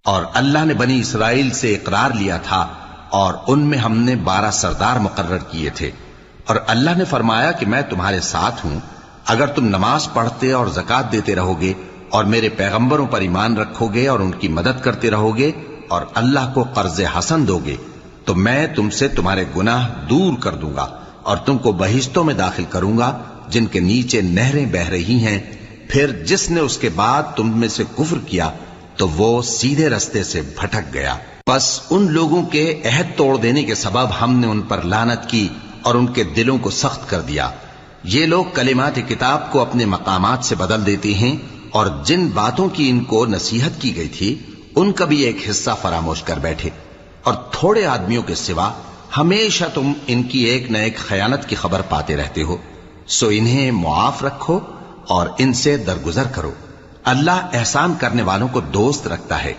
اور اللہ نے بنی اسرائیل سے اقرار لیا تھا اور ان میں ہم نے 12 سردار مقرر کیے تھے، اور اللہ نے فرمایا کہ میں تمہارے ساتھ ہوں اگر تم نماز پڑھتے اور زکوٰۃ دیتے رہو گے اور میرے پیغمبروں پر ایمان رکھو گے اور ان کی مدد کرتے رہو گے اور اللہ کو قرض حسن دو گے تو میں تم سے تمہارے گناہ دور کر دوں گا اور تم کو بہشتوں میں داخل کروں گا جن کے نیچے نہریں بہ رہی ہیں۔ پھر جس نے اس کے بعد تم میں سے کفر کیا تو وہ سیدھے رستے سے بھٹک گیا۔ پس ان لوگوں کے عہد توڑ دینے کے سبب ہم نے ان پر لعنت کی اور ان کے دلوں کو سخت کر دیا۔ یہ لوگ کلمات کتاب کو اپنے مقامات سے بدل دیتے ہیں اور جن باتوں کی ان کو نصیحت کی گئی تھی ان کا بھی ایک حصہ فراموش کر بیٹھے، اور تھوڑے آدمیوں کے سوا ہمیشہ تم ان کی ایک نہ ایک خیانت کی خبر پاتے رہتے ہو، سو انہیں معاف رکھو اور ان سے درگزر کرو۔ اللہ احسان کرنے والوں کو دوست رکھتا ہے۔